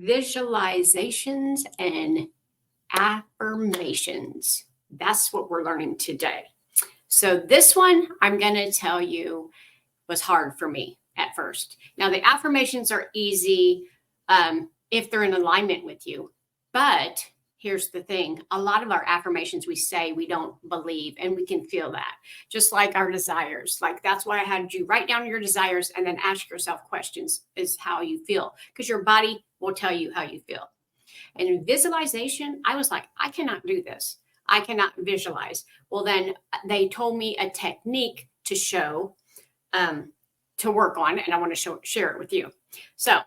visualizations and affirmations. That's what we're learning today. So this one, I'm going to tell you, was hard for me at first. Now, the affirmations are easy if they're in alignment with you. But here's the thing. A lot of our affirmations we say we don't believe, and we can feel that. Just like our desires. Like that's why I had you write down your desires and then ask yourself questions is how you feel. Because your body will tell you how you feel. And in visualization, I was like, I cannot do this. I cannot visualize. Well, then they told me a technique to show, to work on, and I want to share it with you. So,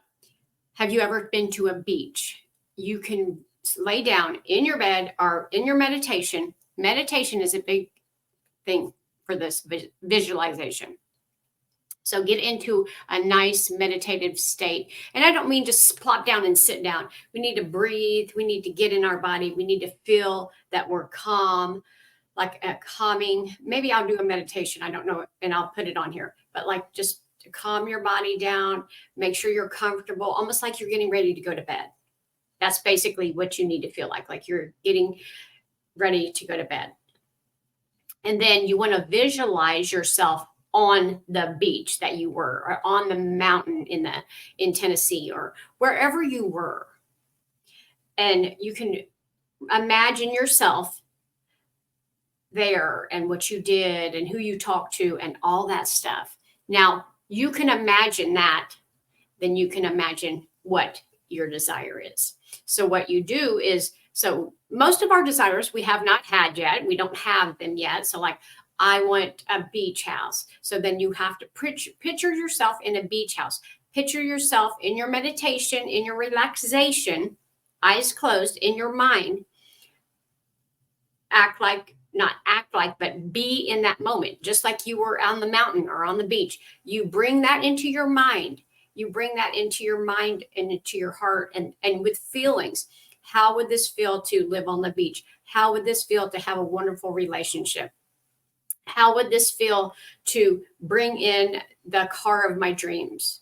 have you ever been to a beach? You can lay down in your bed or in your meditation. Meditation is a big thing for this visualization. So get into a nice meditative state. And I don't mean just plop down and sit down. We need to breathe. We need to get in our body. We need to feel that we're calm, like a calming. Maybe I'll do a meditation. I don't know. And I'll put it on here. But like just to calm your body down, make sure you're comfortable, almost like you're getting ready to go to bed. That's basically what you need to feel like you're getting ready to go to bed. And then you want to visualize yourself on the beach that you were, or on the mountain in Tennessee, or wherever you were. And you can imagine yourself there and what you did and who you talked to and all that stuff. Now, you can imagine that, then you can imagine what your desire is. So what you do is, so most of our desires we have not had yet. We don't have them yet. So like, I want a beach house. So then you have to picture yourself in a beach house. Picture yourself in your meditation, in your relaxation, eyes closed, in your mind. Not act like, but be in that moment, just like you were on the mountain or on the beach. You bring that into your mind. You bring that into your mind and into your heart and with feelings. How would this feel to live on the beach? How would this feel to have a wonderful relationship? How would this feel to bring in the car of my dreams?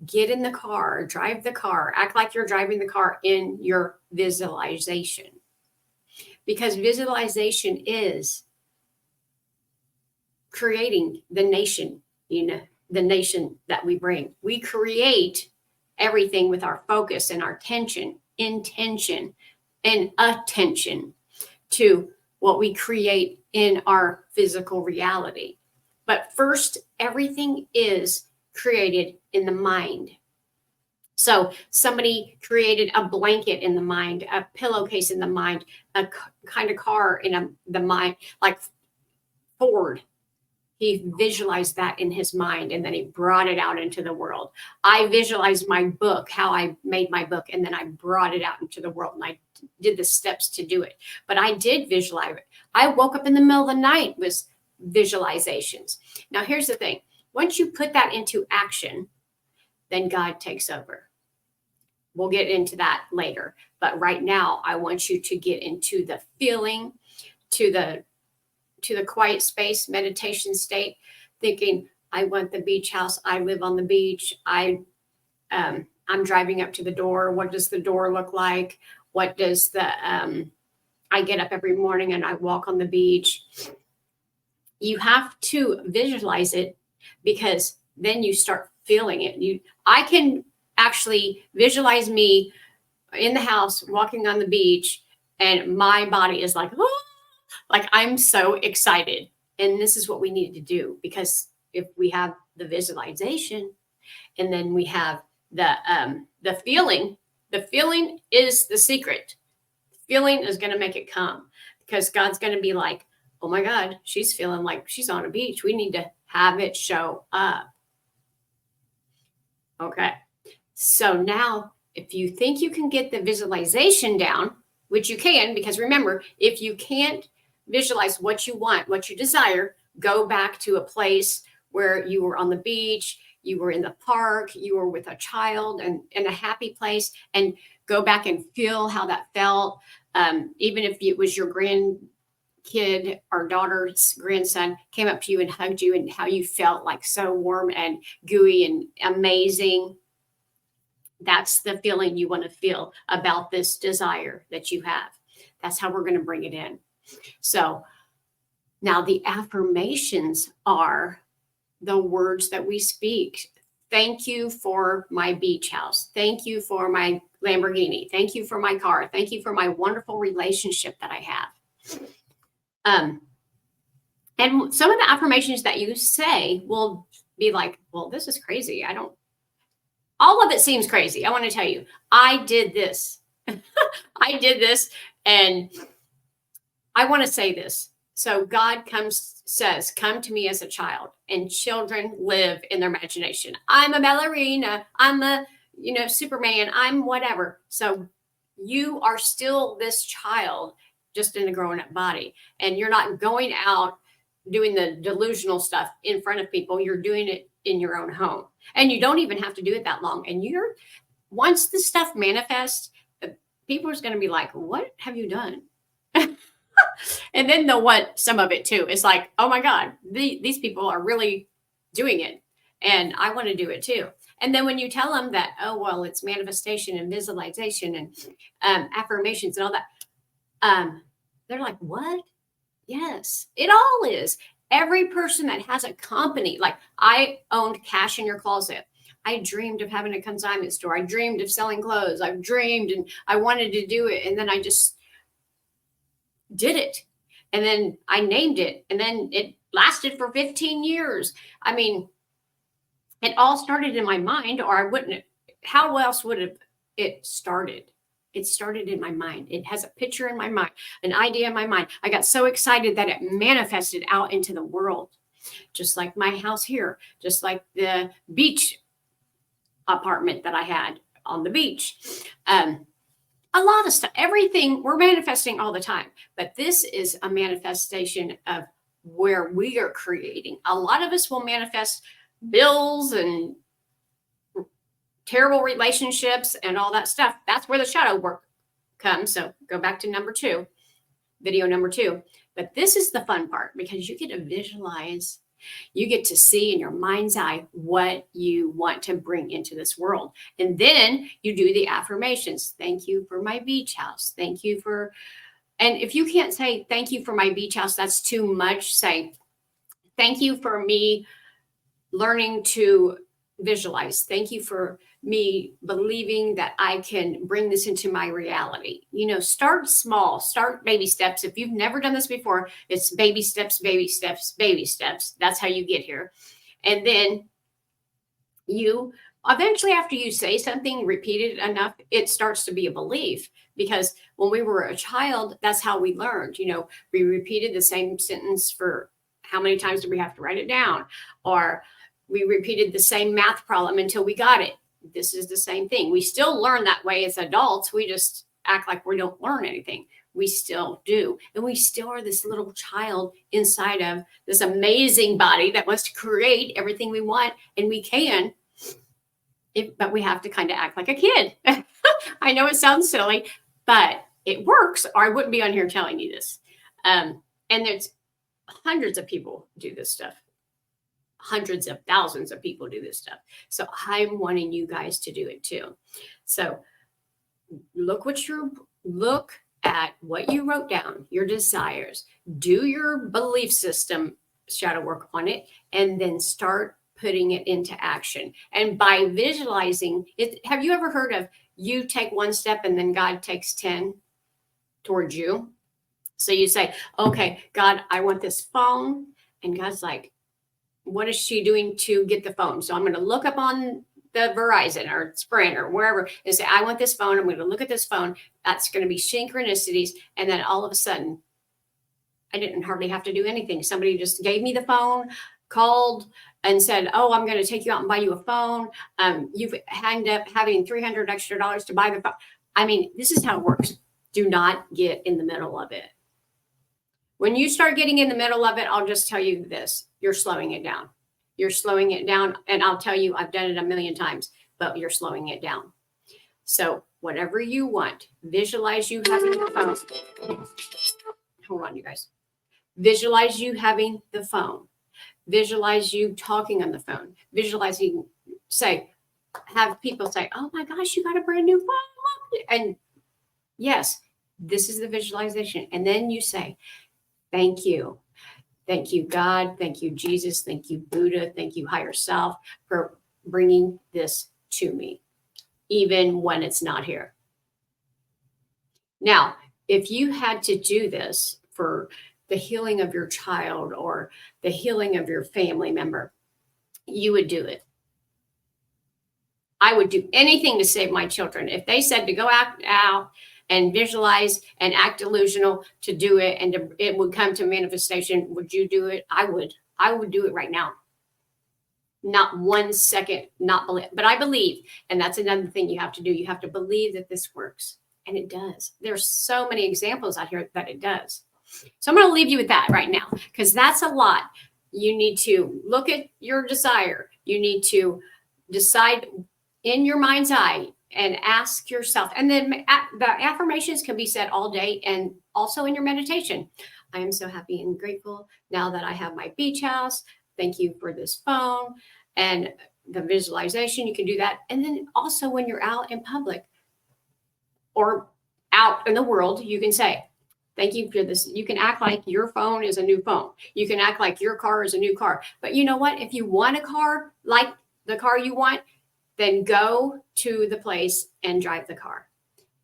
Get in the car, drive the car, act like you're driving the car in your visualization. Because visualization is creating the nation, the nation that we bring. We create everything with our focus and our intention, and attention to what we create in our physical reality. But first, everything is created in the mind. So somebody created a blanket in the mind, a pillowcase in the mind, a kind of car in the mind, like Ford. He visualized that in his mind, and then he brought it out into the world. I visualized my book, how I made my book, and then I brought it out into the world, and I did the steps to do it. But I did visualize it. I woke up in the middle of the night with visualizations. Now, here's the thing. Once you put that into action, then God takes over. We'll get into that later. But right now, I want you to get into the feeling, to the quiet space, meditation state, thinking, I want the beach house. I live on the beach. I'm driving up to the door. What does the door look like? What does I get up every morning and I walk on the beach. You have to visualize it, because then you start feeling it. I can actually visualize me in the house walking on the beach, and my body is like, oh, like I'm so excited. And this is what we need to do, because if we have the visualization and then we have the feeling is the secret. Feeling is going to make it come, because God's going to be like, oh my God, she's feeling like she's on a beach. We need to have it show up. Okay. So now, if you think you can get the visualization down, which you can, because remember, if you can't visualize what you want, what you desire, go back to a place where you were on the beach, you were in the park, you were with a child and in a happy place, and go back and feel how that felt. Even if it was your grandkid or daughter's grandson came up to you and hugged you, and how you felt like so warm and gooey and amazing. That's the feeling you want to feel about this desire that you have. That's how we're going to bring it in. So now the affirmations are the words that we speak. Thank you for my beach house. Thank you for my Lamborghini. Thank you for my car. Thank you for my wonderful relationship that I have. And some of the affirmations that you say will be like, well, this is crazy. All of it seems crazy. I want to tell you, I did this. I did this. And I want to say this. So God says, come to me as a child, and children live in their imagination. I'm a ballerina. I'm a, Superman. I'm whatever. So you are still this child, just in a grown up body. And you're not going out doing the delusional stuff in front of people. You're doing it in your own home. And you don't even have to do it that long. And once the stuff manifests, people are going to be like, what have you done? And then they'll want some of it too. It's like, oh my God, these people are really doing it. And I want to do it too. And then when you tell them that, oh, well, it's manifestation and visualization and affirmations and all that, they're like, what? Yes, it all is. Every person that has a company, like I owned Cash in Your Closet. I dreamed of having a consignment store. I dreamed of selling clothes. I've dreamed and I wanted to do it. And then I just did it. And then I named it. And then it lasted for 15 years. I mean, it all started in my mind, or I wouldn't. How else would it started? It started in my mind. It has a picture in my mind, an idea in my mind. I got so excited that it manifested out into the world, just like my house here, just like the beach apartment that I had on the beach. A lot of stuff, everything we're manifesting all the time. But this is a manifestation of where we are creating. A lot of us will manifest bills and terrible relationships and all that stuff. That's where the shadow work comes. So go back to video number 2. But this is the fun part, because you get to visualize, you get to see in your mind's eye what you want to bring into this world. And then you do the affirmations. Thank you for my beach house. Thank you for, and if you can't say thank you for my beach house, that's too much. Say, thank you for me learning to visualize. Thank you for me believing that I can bring this into my reality. Start small, start baby steps. If you've never done this before, it's baby steps, baby steps, baby steps. That's how you get here. And then you eventually, after you say something repeated enough, it starts to be a belief. Because when we were a child, that's how we learned. We repeated the same sentence for how many times do we have to write it down? Or we repeated the same math problem until we got it. This is the same thing. We still learn that way as adults. We just act like we don't learn anything. We still do. And we still are this little child inside of this amazing body that wants to create everything we want. And we can, but we have to kind of act like a kid. I know it sounds silly, but it works, or I wouldn't be on here telling you this. And there's hundreds of people do this stuff. Hundreds of thousands of people do this stuff. So I'm wanting you guys to do it too. So look at what you wrote down, your desires, do your belief system shadow work on it, and then start putting it into action. And by visualizing it, have you ever heard of you take one step and then God takes 10 towards you? So you say, okay, God, I want this phone. And God's like, what is she doing to get the phone? So I'm going to look up on the Verizon or Sprint or wherever and say, I want this phone. I'm going to look at this phone. That's going to be synchronicities. And then all of a sudden, I didn't hardly have to do anything. Somebody just gave me the phone, called and said, oh, I'm going to take you out and buy you a phone. You've hanged up having $300 extra to buy the phone. I mean, this is how it works. Do not get in the middle of it. When you start getting in the middle of it, I'll just tell you this, you're slowing it down. You're slowing it down. And I'll tell you, I've done it a million times, but you're slowing it down. So whatever you want, visualize you having the phone. Hold on, you guys. Visualize you having the phone. Visualize you talking on the phone. Visualize you say, have people say, oh my gosh, you got a brand new phone. And yes, this is the visualization. And then you say, thank you. Thank you, God. Thank you, Jesus. Thank you, Buddha. Thank you, higher self, for bringing this to me, even when it's not here. Now, if you had to do this for the healing of your child or the healing of your family member, you would do it. I would do anything to save my children. If they said to go out and visualize and act delusional, to do it, and it would come to manifestation, would you do it? I would. I would do it right now. Not 1 second, not believe. But I believe, and that's another thing you have to do. You have to believe that this works. And it does. There's so many examples out here that it does. So I'm going to leave you with that right now, because that's a lot. You need to look at your desire. You need to decide in your mind's eye and ask yourself. And then the affirmations can be said all day and also in your meditation. I am so happy and grateful now that I have my beach house. Thank you for this phone. And the visualization, you can do that. And then also when you're out in public or out in the world, you can say, thank you for this. You can act like your phone is a new phone. You can act like your car is a new car. But you know what? If you want a car like the car you want, then go to the place and drive the car.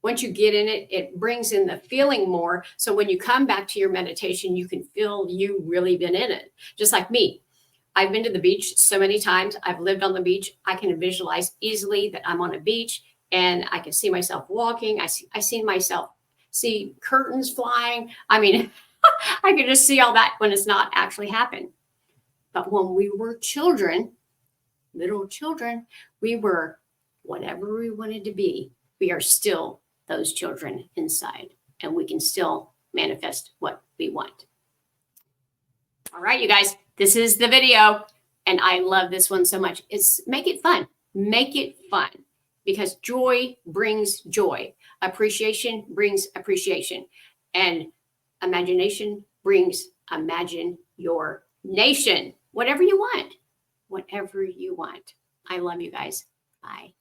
Once you get in it, it brings in the feeling more. So when you come back to your meditation, you can feel you really been in it. Just like me. I've been to the beach so many times. I've lived on the beach. I can visualize easily that I'm on a beach and I can see myself walking. I see myself see curtains flying. I mean, I can just see all that when it's not actually happened. But when we were children, little children, we were whatever we wanted to be. We are still those children inside, and we can still manifest what we want. All right, you guys, this is the video, and I love this one so much. Make it fun. Make it fun, because joy brings joy. Appreciation brings appreciation, and imagination brings imagine your nation. Whatever you want. Whatever you want. I love you guys. Bye.